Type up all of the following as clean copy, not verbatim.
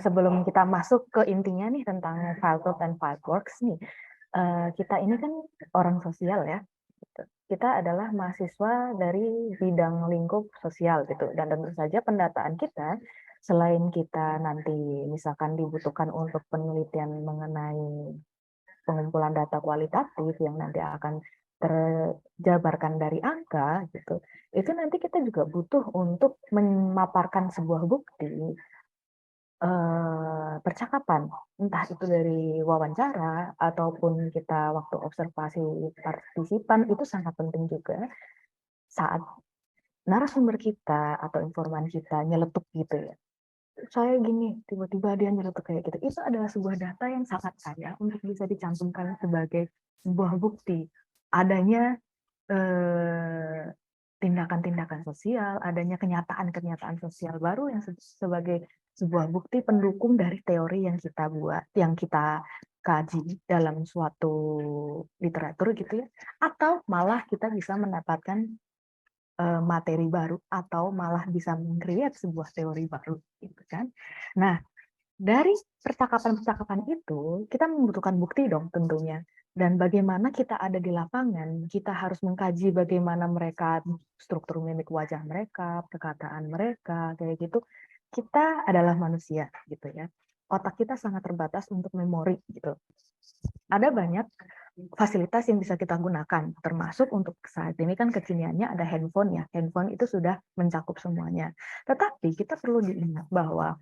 sebelum kita masuk ke intinya nih tentang Filetalk dan Fileworks nih, kita ini kan orang sosial ya, gitu. Kita adalah mahasiswa dari bidang lingkup sosial gitu, dan tentu saja pendataan kita, selain kita nanti misalkan dibutuhkan untuk penelitian mengenai pengumpulan data kualitatif yang nanti akan terjabarkan dari angka gitu, itu nanti kita juga butuh untuk memaparkan sebuah bukti percakapan, entah itu dari wawancara ataupun kita waktu observasi partisipan, itu sangat penting juga saat narasumber kita atau informan kita nyeletuk gitu ya. Saya gini, tiba-tiba dia nyeletuk kayak gitu. Itu adalah sebuah data yang sangat kaya untuk bisa dicantumkan sebagai sebuah bukti adanya eh, tindakan-tindakan sosial, adanya kenyataan-kenyataan sosial baru yang sebagai sebuah bukti pendukung dari teori yang kita buat, yang kita kaji dalam suatu literatur gitu ya, atau malah kita bisa mendapatkan materi baru atau malah bisa meng-create sebuah teori baru gitu kan. Nah, dari percakapan-percakapan itu, kita membutuhkan bukti dong tentunya. Dan bagaimana kita ada di lapangan, kita harus mengkaji bagaimana mereka, struktur mimik wajah mereka, perkataan mereka, kayak gitu. Kita adalah manusia gitu ya. Otak kita sangat terbatas untuk memori gitu. Ada banyak fasilitas yang bisa kita gunakan, termasuk untuk saat ini kan kekiniannya ada handphone ya. Handphone itu sudah mencakup semuanya. Tetapi kita perlu diingat bahwa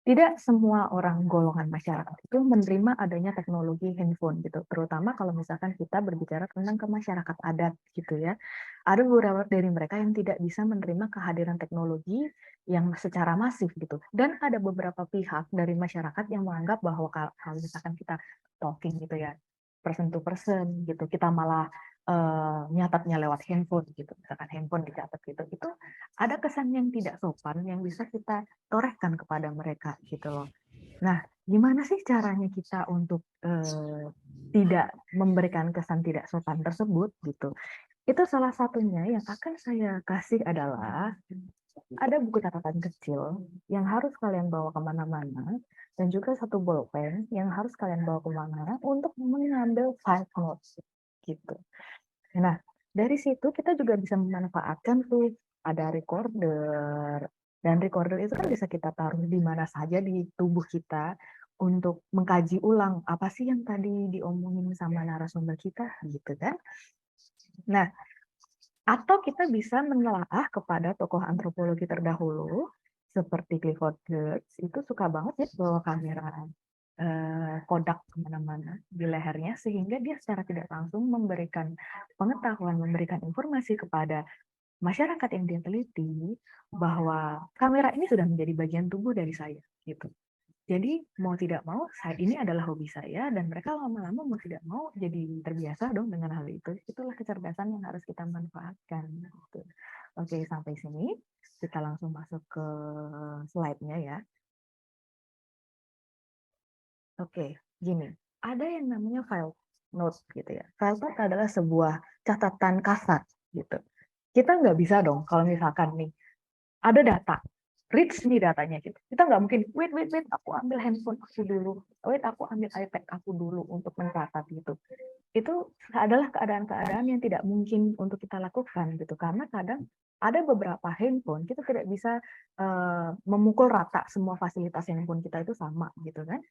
tidak semua orang golongan masyarakat itu menerima adanya teknologi handphone gitu, terutama kalau misalkan kita berbicara tentang ke masyarakat adat gitu ya. Ada beberapa dari mereka yang tidak bisa menerima kehadiran teknologi yang secara masif gitu. Dan ada beberapa pihak dari masyarakat yang menganggap bahwa kalau misalkan kita talking gitu ya, person to person gitu, kita malah nyatatnya lewat handphone gitu, misalkan handphone dicatat gitu, itu ada kesan yang tidak sopan yang bisa kita torehkan kepada mereka gitu loh. Nah, gimana sih caranya kita untuk tidak memberikan kesan tidak sopan tersebut gitu? Itu salah satunya yang akan saya kasih adalah ada buku catatan kecil yang harus kalian bawa kemana-mana dan juga satu bolpen yang harus kalian bawa kemana-mana untuk mengambil five notes gitu. Nah, dari situ kita juga bisa memanfaatkan tuh ada recorder. Dan recorder itu kan bisa kita taruh di mana saja di tubuh kita untuk mengkaji ulang apa sih yang tadi diomongin sama narasumber kita gitu kan. Nah, atau kita bisa menelaah kepada tokoh antropologi terdahulu seperti Clifford Geertz, itu suka banget ya bawa kamera Kodak kemana-mana di lehernya sehingga dia secara tidak langsung memberikan pengetahuan, memberikan informasi kepada masyarakat yang dia teliti bahwa kamera ini sudah menjadi bagian tubuh dari saya gitu. Jadi mau tidak mau ini adalah hobi saya dan mereka lama-lama mau tidak mau jadi terbiasa dong dengan hal itu. Itulah kecerdasan yang harus kita manfaatkan. Gitu. Oke, sampai sini kita langsung masuk ke slide-nya ya. Oke, gini. Ada yang namanya file note gitu ya. File note adalah sebuah catatan kasar gitu. Kita nggak bisa dong kalau misalkan nih ada data, rich nih datanya gitu. Kita nggak mungkin, wait, aku ambil handphone aku dulu, wait, aku ambil iPad aku dulu untuk mencatat gitu. Itu adalah keadaan-keadaan yang tidak mungkin untuk kita lakukan gitu, karena kadang ada beberapa handphone kita tidak bisa memukul rata semua fasilitas handphone kita itu sama gitu kan.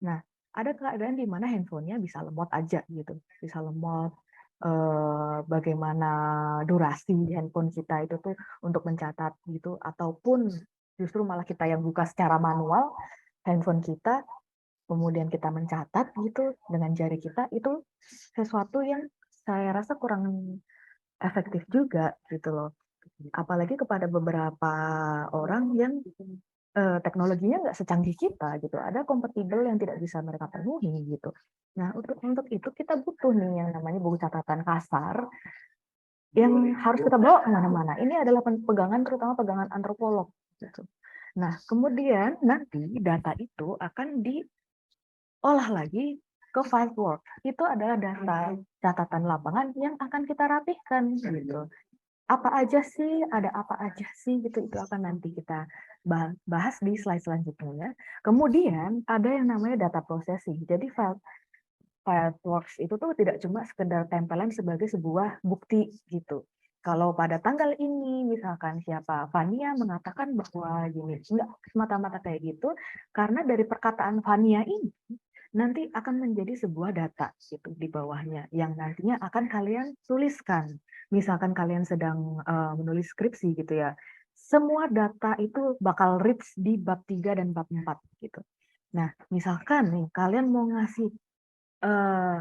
Nah, ada keadaan di mana handphonenya bisa lemot aja gitu, bisa lemot. Bagaimana durasi di handphone kita itu tuh untuk mencatat gitu, ataupun justru malah kita yang buka secara manual handphone kita, kemudian kita mencatat gitu dengan jari kita, itu sesuatu yang saya rasa kurang efektif juga gitu loh. Apalagi kepada beberapa orang yang teknologinya nggak secanggih kita gitu, ada kompatibel yang tidak bisa mereka penuhi gitu. Nah, untuk itu kita butuh nih yang namanya buku catatan kasar yang harus kita bawa kemana-mana. Ini adalah pegangan, terutama pegangan antropolog gitu. Nah, kemudian nanti data itu akan diolah lagi ke Filework. Itu adalah data catatan lapangan yang akan kita rapihkan gitu. apa aja sih, ada apa aja sih gitu, itu akan nanti kita bahas di slide selanjutnya. Kemudian ada yang namanya data processing. Jadi Fireworks itu tuh tidak cuma sekedar tempelan sebagai sebuah bukti gitu. Kalau pada tanggal ini misalkan siapa Vania mengatakan bahwa gini, enggak semata-mata kayak gitu, karena dari perkataan Vania ini nanti akan menjadi sebuah data gitu di bawahnya yang nantinya akan kalian tuliskan. Misalkan kalian sedang menulis skripsi gitu ya. Semua data itu bakal reach di bab 3 dan bab 4 gitu. Nah, misalkan nih kalian mau ngasih eh,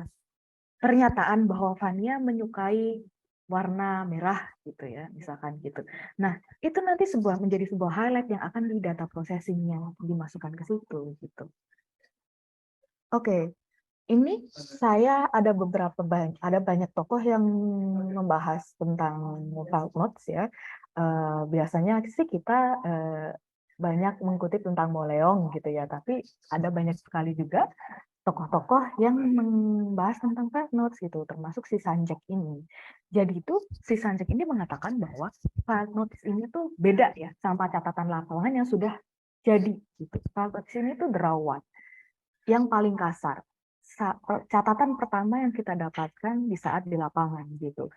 pernyataan bahwa Vania menyukai warna merah gitu ya, misalkan gitu. Nah, itu nanti menjadi sebuah highlight yang akan di data processing-nya dimasukkan ke situ gitu. Oke, ini saya ada ada banyak tokoh yang membahas tentang Field Notes ya. Biasanya sih kita banyak mengutip tentang Moleong gitu ya, tapi ada banyak sekali juga tokoh-tokoh yang membahas tentang Field Notes gitu, termasuk si Sanjek ini. Jadi itu si Sanjek ini mengatakan bahwa Field Notes ini tuh beda ya sama catatan lapangan yang sudah jadi gitu. Field Notes ini tuh derawat yang paling kasar. Catatan pertama yang kita dapatkan di saat di lapangan gitu.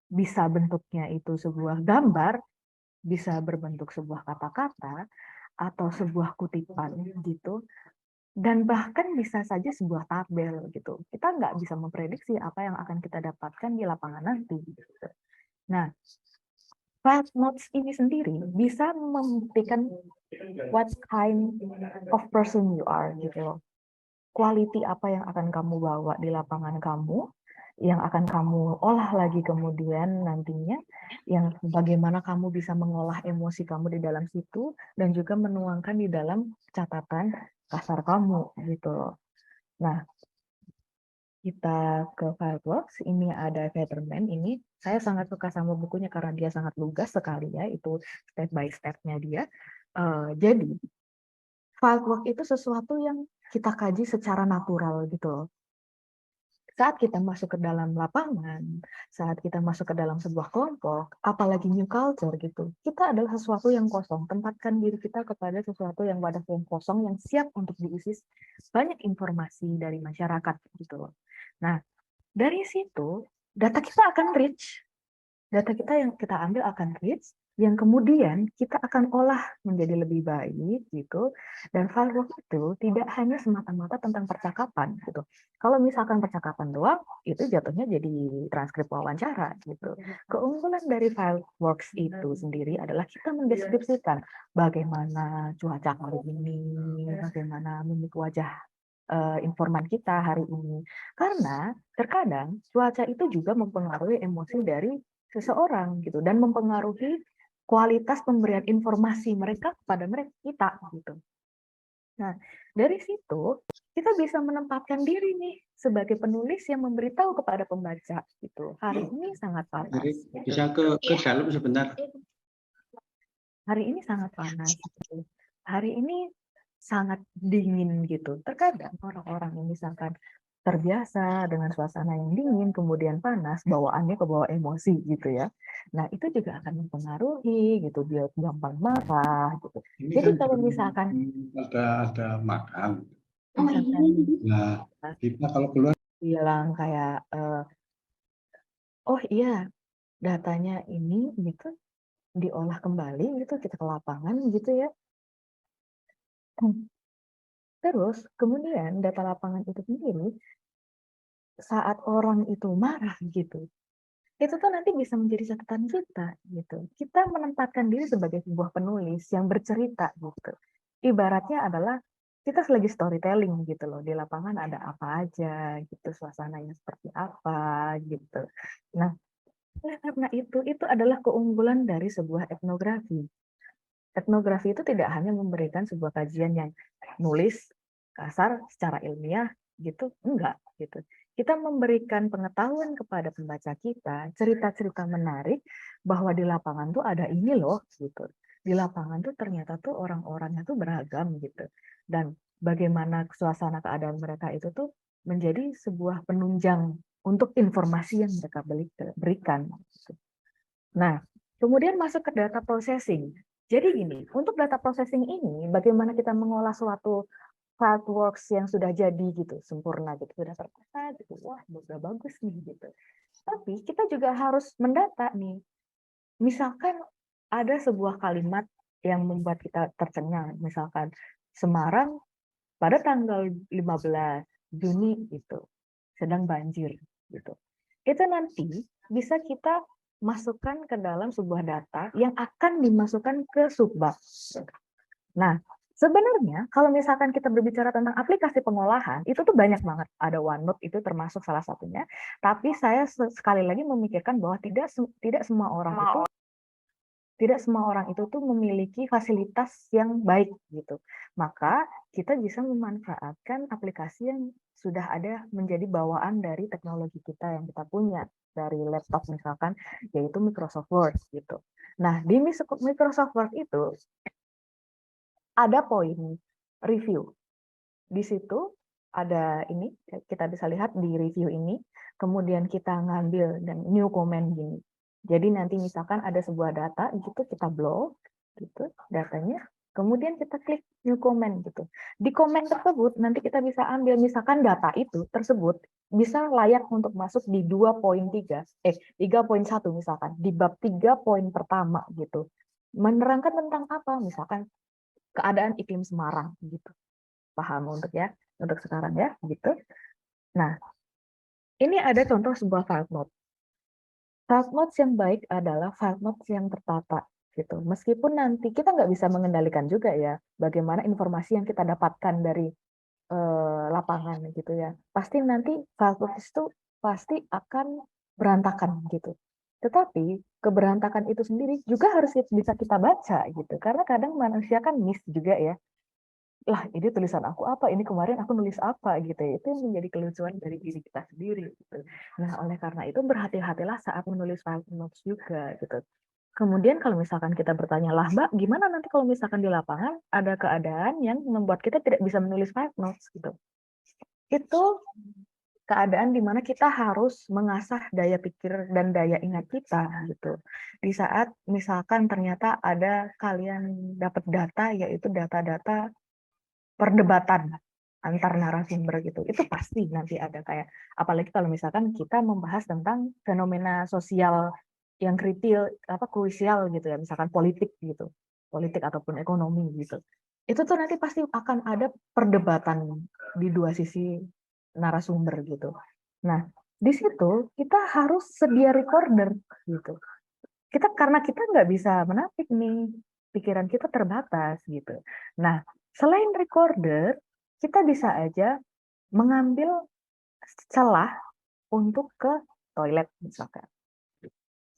Bisa bentuknya itu sebuah gambar, bisa berbentuk sebuah kata-kata, atau sebuah kutipan gitu, dan bahkan bisa saja sebuah tabel gitu. Kita nggak bisa memprediksi apa yang akan kita dapatkan di lapangan nanti. Gitu. Nah, Field Notes ini sendiri bisa membuktikan what kind of person you are gitu. Quality apa yang akan kamu bawa di lapangan kamu, yang akan kamu olah lagi kemudian nantinya, yang bagaimana kamu bisa mengolah emosi kamu di dalam situ, dan juga menuangkan di dalam catatan kasar kamu gitu loh. Nah, kita ke Fireworks, ini ada Fetterman, ini saya sangat suka sama bukunya karena dia sangat lugas sekali ya, itu step by step-nya dia. Jadi, Firework itu sesuatu yang kita kaji secara natural gitu loh. Saat kita masuk ke dalam lapangan, saat kita masuk ke dalam sebuah kelompok, apalagi new culture gitu, kita adalah sesuatu yang kosong. Tempatkan diri kita kepada sesuatu yang wadah yang kosong, yang siap untuk diisi banyak informasi dari masyarakat gitu loh. Nah, dari situ data kita akan reach, data kita yang kita ambil akan reach, yang kemudian kita akan olah menjadi lebih baik gitu. Dan Firework itu tidak hanya semata-mata tentang percakapan gitu. Kalau misalkan percakapan doang, itu jatuhnya jadi transkrip wawancara gitu. Keunggulan dari Fireworks itu sendiri adalah kita mendeskripsikan bagaimana cuaca hari ini, bagaimana mimik wajah informan kita hari ini. Karena terkadang cuaca itu juga mempengaruhi emosi dari seseorang gitu, dan mempengaruhi kualitas pemberian informasi mereka kepada kita gitu. Nah, dari situ kita bisa menempatkan diri nih sebagai penulis yang memberitahu kepada pembaca gitu. Hari ini sangat panas. Bisa ke dalam sebentar. Hari ini sangat panas. Gitu. Hari ini sangat dingin gitu. Terkadang orang-orang yang misalkan terbiasa dengan suasana yang dingin, kemudian panas, bawaannya ke bawah emosi gitu ya. Nah, itu juga akan mempengaruhi gitu, dia gampang marah gitu. Ini jadi kan kalau misalkan ada makan. Misalkan nah, kita kalau keluar bilang kayak oh iya, datanya ini gitu diolah kembali gitu, kita ke lapangan gitu ya. Terus kemudian data lapangan itu sendiri saat orang itu marah gitu, itu tuh nanti bisa menjadi catatan kita gitu. Kita menempatkan diri sebagai sebuah penulis yang bercerita gitu. Ibaratnya adalah kita lagi storytelling gitu loh, di lapangan ada apa aja gitu, suasananya seperti apa gitu. Nah, karena itu adalah keunggulan dari sebuah etnografi. Etnografi itu tidak hanya memberikan sebuah kajian yang nulis kasar secara ilmiah gitu, enggak gitu. Kita memberikan pengetahuan kepada pembaca kita, cerita-cerita menarik bahwa di lapangan tuh ada ini loh gitu. Di lapangan tuh ternyata tuh orang-orangnya tuh beragam gitu. Dan bagaimana suasana keadaan mereka itu tuh menjadi sebuah penunjang untuk informasi yang mereka berikan. Gitu. Nah, Kemudian masuk ke data processing. Jadi gini, untuk data processing ini, bagaimana kita mengolah suatu artworks yang sudah jadi gitu, sempurna gitu, sudah tertata gitu, wah udah bagus nih gitu. Tapi kita juga harus mendata nih. Misalkan ada sebuah kalimat yang membuat kita tercengang, misalkan Semarang pada tanggal 15 Juni itu sedang banjir gitu. Itu nanti bisa kita masukkan ke dalam sebuah data yang akan dimasukkan ke Subbak. Nah, sebenarnya kalau misalkan kita berbicara tentang aplikasi pengolahan, itu tuh banyak banget. Ada OneNote itu termasuk salah satunya. Tapi saya sekali lagi memikirkan bahwa tidak semua orang itu tuh memiliki fasilitas yang baik gitu. Maka kita bisa memanfaatkan aplikasi yang sudah ada menjadi bawaan dari teknologi kita yang kita punya dari laptop misalkan, yaitu Microsoft Word gitu. Nah, di Microsoft Word itu ada poin review. Di situ ada ini, kita bisa lihat di review ini, kemudian kita ngambil dan new comment gini. Jadi nanti misalkan ada sebuah data gitu, kita blow gitu datanya, kemudian kita klik new comment gitu. Di komen tersebut nanti kita bisa ambil misalkan data itu tersebut bisa layak untuk masuk di 3.1 misalkan, di bab 3 poin pertama gitu. Menerangkan tentang apa? Misalkan keadaan iklim Semarang gitu. Paham untuk sekarang ya gitu. Nah, ini ada contoh sebuah file note. File notes yang baik adalah file notes yang tertata gitu. Meskipun nanti kita nggak bisa mengendalikan juga ya bagaimana informasi yang kita dapatkan dari lapangan gitu ya. Pasti nanti file notes itu pasti akan berantakan gitu. Tetapi keberantakan itu sendiri juga harus bisa kita baca gitu. Karena kadang manusia kan miss juga ya. Lah ini tulisan aku apa, ini kemarin aku nulis apa gitu ya. Itu yang menjadi kelucuan dari diri kita sendiri gitu. Nah oleh karena itu berhati-hatilah saat menulis file notes juga gitu. Kemudian kalau misalkan kita bertanya, lah Mbak gimana nanti kalau misalkan di lapangan ada keadaan yang membuat kita tidak bisa menulis file notes gitu. Itu keadaan di mana kita harus mengasah daya pikir dan daya ingat kita gitu. Di saat misalkan ternyata ada kalian dapat data yaitu data-data perdebatan antar narasumber gitu. Itu pasti nanti ada kayak, apalagi kalau misalkan kita membahas tentang fenomena sosial yang krusial gitu ya, misalkan politik gitu, politik ataupun ekonomi gitu. Itu tuh nanti pasti akan ada perdebatan di dua sisi narasumber gitu. Nah, di situ kita harus sedia recorder gitu. Karena kita nggak bisa menapik nih, pikiran kita terbatas gitu. Nah, selain recorder, kita bisa aja mengambil celah untuk ke toilet misalkan.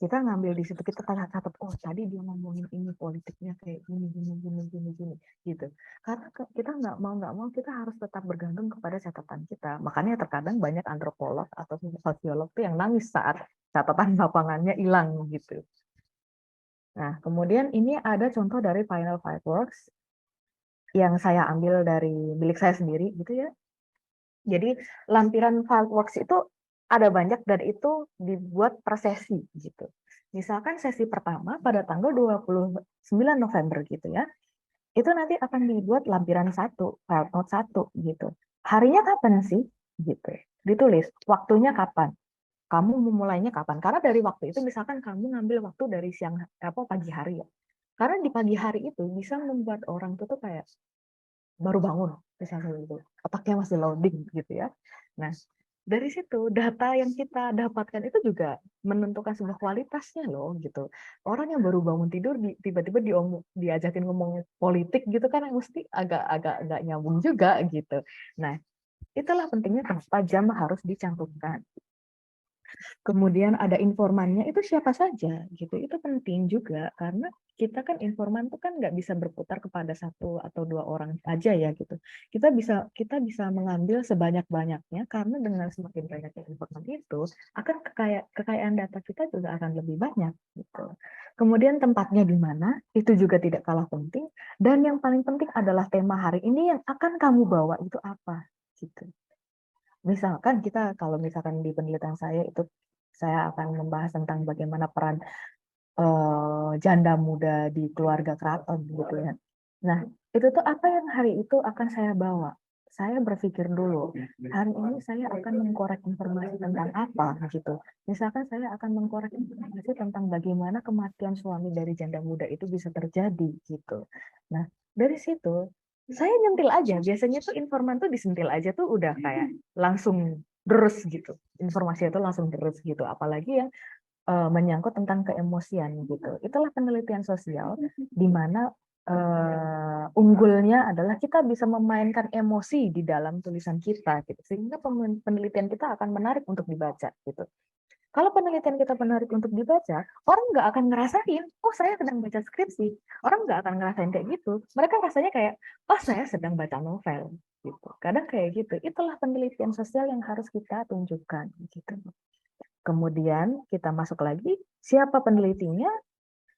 Kita ngambil di situ, kita catat, oh tadi dia ngomongin ini politiknya kayak gini, gini, gini, gini, gini, gitu. Karena kita nggak mau, kita harus tetap bergantung kepada catatan kita. Makanya terkadang banyak antropolog atau sosiolog tuh yang nangis saat catatan lapangannya hilang gitu. Nah, kemudian ini ada contoh dari Final Fireworks yang saya ambil dari milik saya sendiri gitu ya. Jadi lampiran Fireworks itu ada banyak dan itu dibuat per sesi gitu. Misalkan sesi pertama pada tanggal 29 November gitu ya. Itu nanti akan dibuat lampiran 1, Fireworks 1 gitu. Harinya kapan sih? Gitu. Ditulis waktunya kapan. Kamu memulainya kapan? Karena dari waktu itu misalkan kamu ngambil waktu dari pagi hari ya. Karena di pagi hari itu bisa membuat orang tuh kayak baru bangun misalnya gitu. Otaknya masih loading gitu ya. Nah, dari situ data yang kita dapatkan itu juga menentukan sebuah kualitasnya loh gitu. Orang yang baru bangun tidur tiba-tiba diajakin ngomong politik gitu kan mesti agak nggak nyambung juga gitu. Nah, itulah pentingnya kenapa jam harus dicantumkan. Kemudian ada informannya itu siapa saja gitu. Itu penting juga karena kita kan informan itu kan nggak bisa berputar kepada satu atau dua orang aja ya gitu. Kita bisa mengambil sebanyak-banyaknya karena dengan semakin banyaknya informan itu akan kekayaan data kita juga akan lebih banyak gitu. Kemudian tempatnya di mana itu juga tidak kalah penting dan yang paling penting adalah tema hari ini yang akan kamu bawa itu apa gitu. Misalkan kalau misalkan di penelitian saya itu saya akan membahas tentang bagaimana peran janda muda di keluarga keraton gitu ya. Nah, itu tuh apa yang hari itu akan saya bawa. Saya berpikir dulu, hari ini saya akan mengkorek informasi tentang apa gitu. Misalkan saya akan mengkorek informasi tentang bagaimana kematian suami dari janda muda itu bisa terjadi gitu. Nah, dari situ saya nyentil aja. Biasanya tuh informan tuh disentil aja tuh udah kayak langsung terus gitu. Informasi itu langsung terus gitu. Apalagi yang menyangkut tentang keemosian gitu. Itulah penelitian sosial di mana unggulnya adalah kita bisa memainkan emosi di dalam tulisan kita gitu. Sehingga penelitian kita akan menarik untuk dibaca gitu. Kalau penelitian kita menarik untuk dibaca, orang nggak akan ngerasain, oh saya sedang baca skripsi. Orang nggak akan ngerasain kayak gitu. Mereka rasanya kayak, oh saya sedang baca novel. Gitu. Kadang kayak gitu. Itulah penelitian sosial yang harus kita tunjukkan. Gitu. Kemudian kita masuk lagi, siapa penelitinya,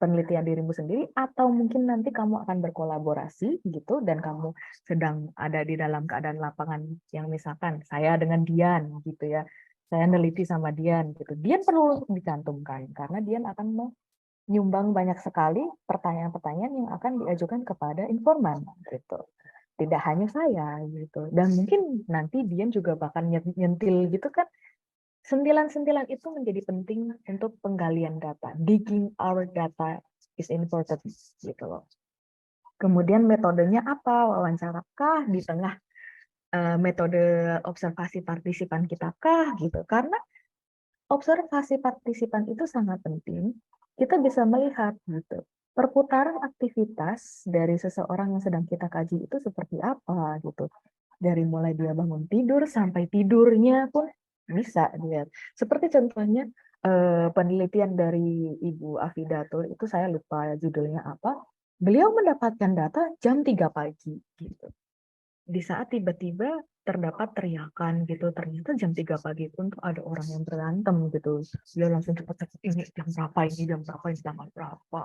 penelitian dirimu sendiri, atau mungkin nanti kamu akan berkolaborasi gitu, dan kamu sedang ada di dalam keadaan lapangan yang misalkan saya dengan Dian gitu ya, saya neliti sama Dian gitu. Dian perlu untuk dicantumkan karena Dian akan menyumbang banyak sekali pertanyaan-pertanyaan yang akan diajukan kepada informan gitu. Tidak hanya saya gitu. Dan mungkin nanti Dian juga bahkan nyentil gitu kan. Sentilan-sentilan itu menjadi penting untuk penggalian data. Digging our data is important gitu loh. Kemudian metodenya apa? Wawancara kah di tengah metode observasi partisipan kita kah gitu. Karena observasi partisipan itu sangat penting. Kita bisa melihat gitu. Perputaran aktivitas dari seseorang yang sedang kita kaji itu seperti apa gitu. Dari mulai dia bangun tidur sampai tidurnya pun bisa dilihat. Seperti contohnya penelitian dari Ibu Afidatul itu saya lupa judulnya apa. Beliau mendapatkan data jam 3 pagi gitu. Di saat tiba-tiba terdapat teriakan gitu, ternyata jam 3 pagi pun tuh ada orang yang berantem gitu. Dia langsung cepat-cepat, ini jam berapa, ini tanggal berapa,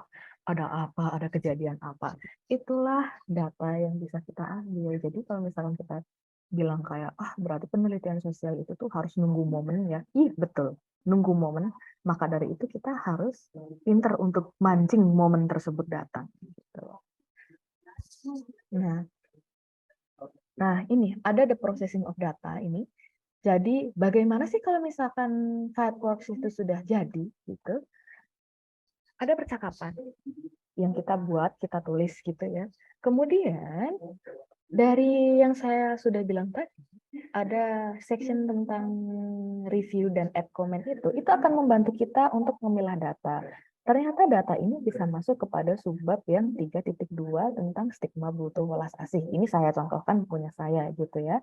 ada apa, ada kejadian apa. Itulah data yang bisa kita ambil. Jadi kalau misalkan kita bilang kayak, berarti penelitian sosial itu tuh harus nunggu momen ya. Ih, betul, nunggu momen. Maka dari itu kita harus pinter untuk mancing momen tersebut datang. Gitu. Nah, ini ada the processing of data ini. Jadi, bagaimana sih kalau misalkan Fireworks itu sudah jadi, gitu? Ada percakapan yang kita buat, kita tulis gitu ya. Kemudian, dari yang saya sudah bilang tadi, ada section tentang review dan add comment itu akan membantu kita untuk memilah data. Ternyata data ini bisa masuk kepada subbab yang 3.2 tentang stigma butuh welas asih. Ini saya contohkan punya saya gitu ya.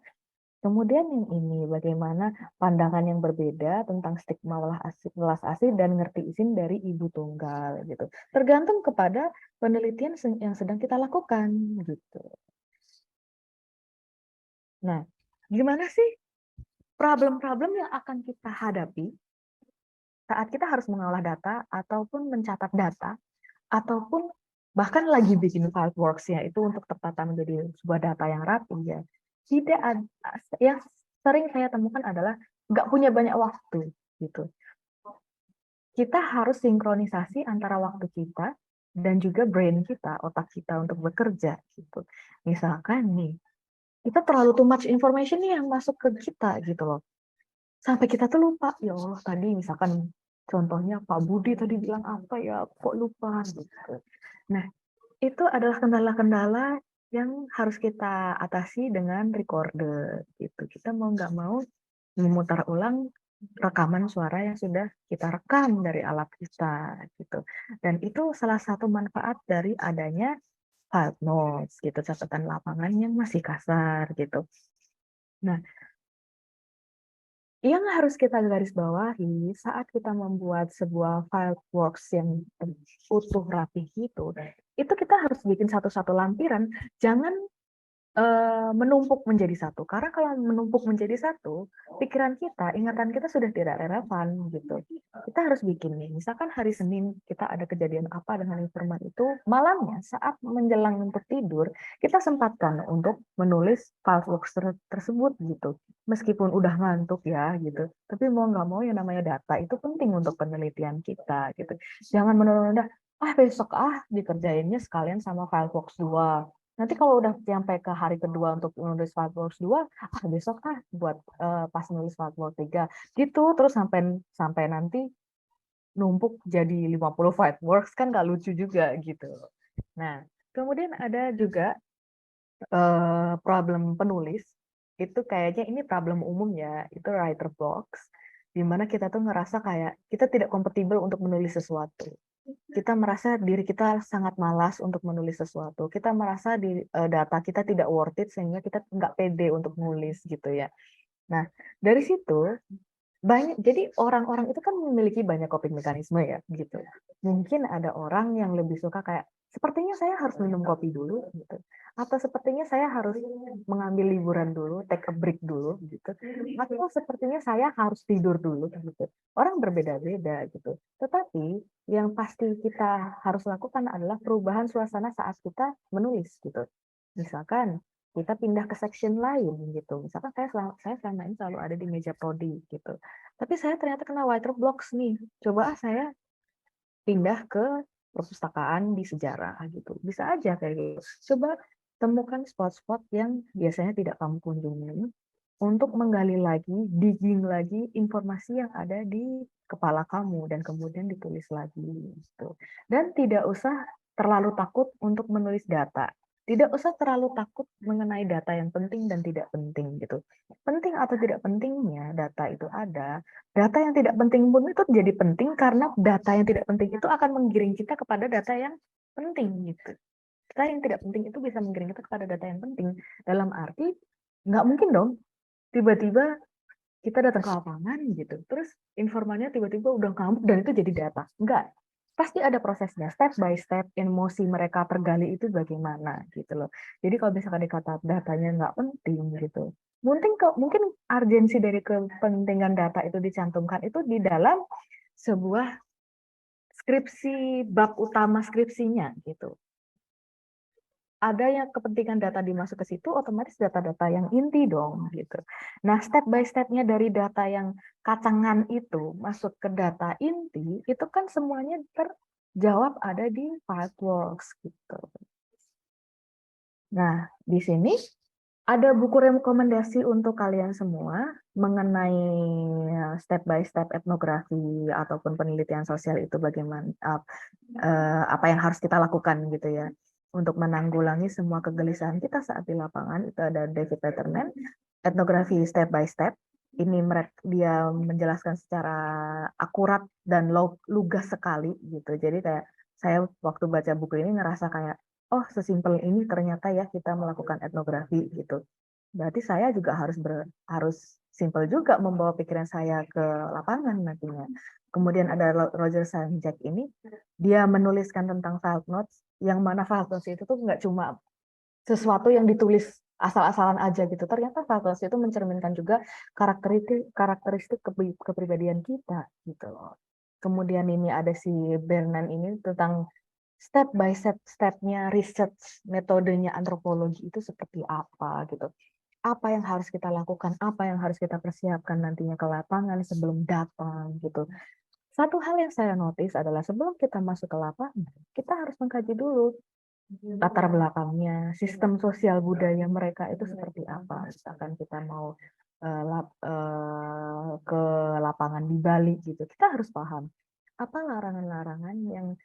Kemudian yang ini, bagaimana pandangan yang berbeda tentang stigma welas asih dan ngerti izin dari ibu tunggal gitu. Tergantung kepada penelitian yang sedang kita lakukan gitu. Nah, gimana sih problem-problem yang akan kita hadapi saat kita harus mengolah data ataupun mencatat data ataupun bahkan lagi bikin Fireworks-nya itu untuk tertata menjadi sebuah data yang rapi ya. Tidak ada, yang sering saya temukan adalah nggak punya banyak waktu gitu. Kita harus sinkronisasi antara waktu kita dan juga brain kita, otak kita untuk bekerja gitu. Misalkan nih, kita terlalu too much information nih yang masuk ke kita gitu loh. Sampai kita tuh lupa, ya Allah tadi misalkan contohnya Pak Budi tadi bilang apa ya, kok lupa gitu. Nah, itu adalah kendala-kendala yang harus kita atasi dengan recorder gitu. Kita mau nggak mau memutar ulang rekaman suara yang sudah kita rekam dari alat kita gitu. Dan itu salah satu manfaat dari adanya field notes gitu, catatan lapangan yang masih kasar gitu. Nah, yang harus kita garis bawahi saat kita membuat sebuah file works yang utuh rapi gitu, itu kita harus bikin satu-satu lampiran. Jangan menumpuk menjadi satu. Karena kalau menumpuk menjadi satu, pikiran kita, ingatan kita sudah tidak relevan gitu. Kita harus bikin nih, misalkan hari Senin kita ada kejadian apa dengan informan itu, malamnya saat menjelang untuk tidur, kita sempatkan untuk menulis fileworks tersebut gitu. Meskipun udah ngantuk ya gitu, tapi mau nggak mau yang namanya data itu penting untuk penelitian kita gitu. Jangan menunda-nunda, besok dikerjainnya sekalian sama fileworks 2. Nanti kalau udah sampai ke hari kedua untuk nulis Fireworks 2, besok buat pas nulis Fireworks 3. Gitu, terus sampai sampai nanti numpuk jadi 50 Fireworks kan nggak lucu juga gitu. Nah, kemudian ada juga problem penulis, itu kayaknya ini problem umum ya, itu writer blocks, di mana kita tuh ngerasa kayak kita tidak kompatibel untuk menulis sesuatu. Kita merasa diri kita sangat malas untuk menulis sesuatu. Kita merasa data kita tidak worth it sehingga kita nggak pede untuk nulis gitu ya. Nah, dari situ banyak, jadi orang-orang itu kan memiliki banyak coping mekanisme ya gitu. Mungkin ada orang yang lebih suka kayak sepertinya saya harus minum kopi dulu gitu. Atau sepertinya saya harus mengambil liburan dulu, take a break dulu gitu. Atau sepertinya saya harus tidur dulu gitu. Orang berbeda-beda gitu. Tetapi yang pasti kita harus lakukan adalah perubahan suasana saat kita menulis gitu. Misalkan kita pindah ke section lain gitu. Misalkan saya selama ini selalu ada di meja prodi gitu. Tapi saya ternyata kena writer blocks nih. Coba saya pindah ke perpustakaan di sejarah gitu. Bisa aja kayak gitu. Coba temukan spot-spot yang biasanya tidak kamu kunjungi untuk menggali lagi, digging lagi informasi yang ada di kepala kamu dan kemudian ditulis lagi gitu. Dan tidak usah terlalu takut untuk menulis data. Tidak usah terlalu takut mengenai data yang penting dan tidak penting gitu. Penting atau tidak pentingnya data itu ada, data yang tidak penting pun itu jadi penting karena data yang tidak penting itu akan menggiring kita kepada data yang penting gitu. Data yang tidak penting itu bisa menggiring kita kepada data yang penting. Dalam arti, nggak mungkin dong tiba-tiba kita datang ke lapangan gitu, terus informannya tiba-tiba udah ngamuk dan itu jadi data. Enggak. Pasti ada prosesnya, step by step, emosi mereka tergali itu bagaimana gitu loh. Jadi kalau misalkan dikata datanya nggak penting gitu, mungkin urgensi dari kepentingan data itu dicantumkan itu di dalam sebuah skripsi, bab utama skripsinya gitu. Ada yang kepentingan data dimasuk ke situ, otomatis data-data yang inti dong gitu. Nah, step by step-nya dari data yang kacangan itu masuk ke data inti, itu kan semuanya terjawab ada di Fireworks gitu. Nah, di sini ada buku rekomendasi untuk kalian semua mengenai step by step etnografi ataupun penelitian sosial itu bagaimana apa yang harus kita lakukan gitu ya untuk menanggulangi semua kegelisahan kita saat di lapangan. Itu ada David Letterman, etnografi step by step. Ini dia menjelaskan secara akurat dan lugas sekali gitu. Jadi kayak saya waktu baca buku ini ngerasa kayak oh sesimpel ini ternyata ya kita melakukan etnografi gitu. Berarti saya juga harus simpel juga membawa pikiran saya ke lapangan nantinya. Kemudian ada Roger Sanjak ini, dia menuliskan tentang field notes, yang mana field notes itu tuh nggak cuma sesuatu yang ditulis asal-asalan aja gitu. Ternyata field notes itu mencerminkan juga karakteristik kepribadian kita gitu loh. Kemudian ini ada si Bernan ini tentang step by step-nya research metodenya antropologi itu seperti apa gitu. Apa yang harus kita lakukan, apa yang harus kita persiapkan nantinya ke lapangan sebelum datang gitu. Satu hal yang saya notice adalah sebelum kita masuk ke lapangan, kita harus mengkaji dulu latar belakangnya, sistem sosial budaya mereka itu seperti apa. Misalkan kita mau ke lapangan di Bali gitu, kita harus paham apa larangan-larangan yang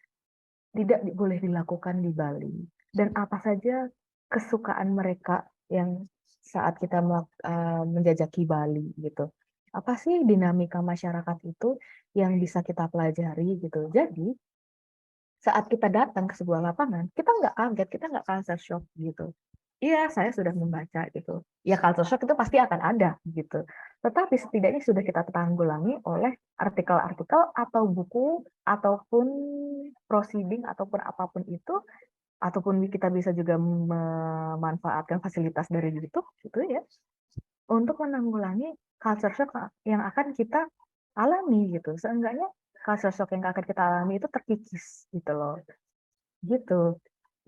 tidak boleh dilakukan di Bali dan apa saja kesukaan mereka yang saat kita menjajaki Bali gitu. Apa sih dinamika masyarakat itu yang bisa kita pelajari gitu. Jadi saat kita datang ke sebuah lapangan, kita nggak kaget, kita nggak culture shock gitu. Iya, saya sudah membaca gitu. Ya culture shock itu pasti akan ada gitu. Tetapi setidaknya sudah kita tanggulangi oleh artikel-artikel atau buku ataupun proceeding ataupun apapun itu ataupun kita bisa juga memanfaatkan fasilitas dari YouTube gitu ya, untuk menanggulangi culture shock yang akan kita alami gitu. Seenggaknya culture shock yang akan kita alami itu terkikis gitu loh, gitu.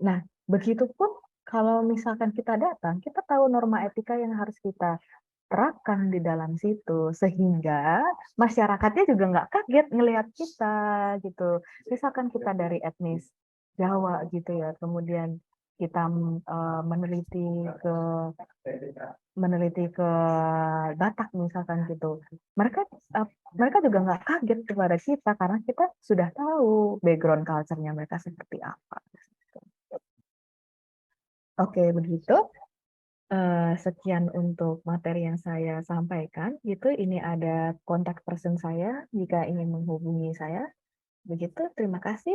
Nah, begitupun kalau misalkan kita datang, kita tahu norma etika yang harus kita terapkan di dalam situ, sehingga masyarakatnya juga nggak kaget ngelihat kita gitu. Misalkan kita dari etnis Jawa gitu ya, kemudian kita meneliti ke Batak misalkan gitu. Mereka mereka juga nggak kaget kepada kita karena kita sudah tahu background culture-nya mereka seperti apa. Oke, begitu. Sekian untuk materi yang saya sampaikan. Gitu, ini ada kontak person saya jika ingin menghubungi saya. Begitu, terima kasih.